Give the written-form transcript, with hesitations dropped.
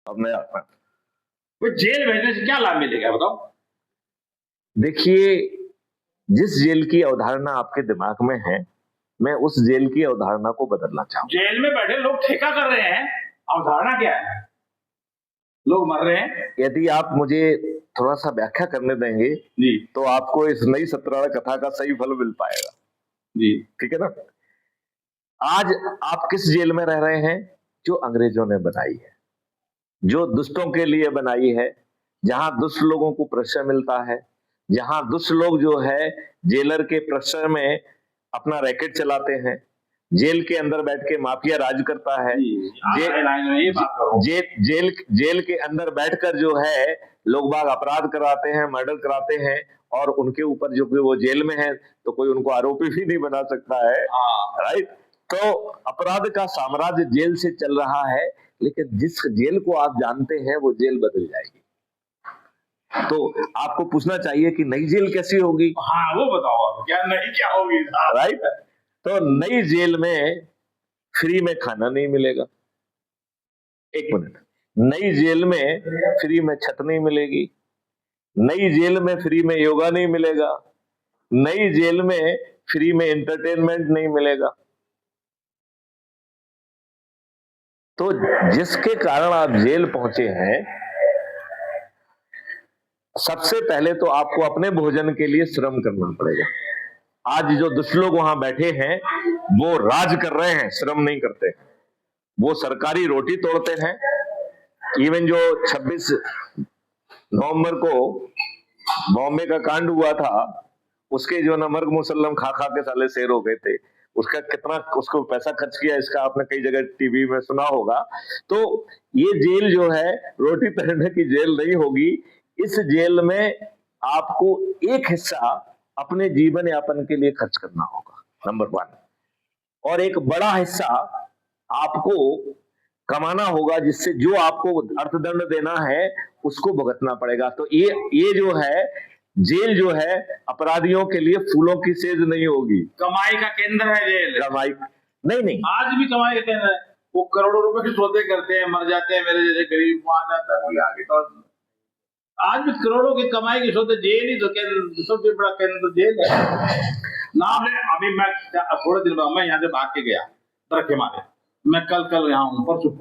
अब मैं आता हूँ। जेल भेजने से क्या लाभ मिलेगा बताओ? देखिए, जिस जेल की अवधारणा आपके दिमाग में है, मैं उस जेल की अवधारणा को बदलना चाहूंगा। जेल में बैठे लोग ठेका कर रहे हैं, अवधारणा क्या है? लोग मर रहे हैं। यदि आप मुझे थोड़ा सा व्याख्या करने देंगे जी, तो आपको इस नई सत्यनारायण कथा का सही फल मिल पाएगा। जी, ठीक है ना? आज आप किस जेल में रह रहे हैं? जो अंग्रेजों ने बनाई है, जो दुष्टों के लिए बनाई है, जहां दुष्ट लोगों को प्रश्रय मिलता है, जहां दुष्ट लोग जो है जेलर के प्रश्रय में अपना रैकेट चलाते हैं, जेल के अंदर बैठ के माफिया राज करता है, जेल के अंदर बैठकर जो है लोग बाग अपराध कराते हैं, मर्डर कराते हैं, और उनके ऊपर जो वो जेल में है तो कोई उनको आरोपी भी नहीं बना सकता है। राइट? तो अपराध का साम्राज्य जेल से चल रहा है, लेकिन जिस जेल को आप जानते हैं वो जेल बदल जाएगी। तो आपको पूछना चाहिए कि नई जेल कैसी होगी? हाँ, वो बताओ क्या नई क्या होगी? राइट? तो नई जेल में फ्री में खाना नहीं मिलेगा। एक मिनट, नई जेल में फ्री में छत नहीं मिलेगी, नई जेल में फ्री में योगा नहीं मिलेगा, नई जेल में फ्री में एंटरटेनमेंट नहीं मिलेगा। तो जिसके कारण आप जेल पहुंचे हैं, सबसे पहले तो आपको अपने भोजन के लिए श्रम करना पड़ेगा। आज जो दुष्ट लोग वहां बैठे हैं वो राज कर रहे हैं, श्रम नहीं करते। वो सरकारी रोटी तोड़ते हैं। इवन जो 26 नवंबर को बॉम्बे का कांड हुआ था, उसके जो नमक मुसल्लम खा खा के साले शेर हो गए थे, उसका कितना उसको पैसा खर्च किया इसका आपने कई जगह टीवी में सुना होगा। तो ये जेल जो है रोटी तोड़ने की जेल नहीं होगी। इस जेल में आपको एक हिस्सा अपने जीवन यापन के लिए खर्च करना होगा, नंबर 1, और एक बड़ा हिस्सा आपको कमाना होगा, जिससे जो आपको अर्थदंड देना है उसको भुगतना पड़ेगा। तो ये जो है जेल जो है अपराधियों के लिए फूलों की सेज नहीं होगी। कमाई का केंद्र है जेल। कमाई नहीं, आज भी कमाई का केंद्र है। वो करोड़ों रुपए के सौदे करते हैं, मर जाते हैं, मेरे जैसे गरीब वहां जाता है, कोई आगे तो आज भी करोड़ों की कमाई के सोते जेल ही तो केंद्र, सबसे बड़ा केंद्र जेल है। नाम ले, अभी मैं थोड़े दिन बाद मैं यहाँ से भाग के गया डर के मारे। मैं कल यहाँ हूँ, परसों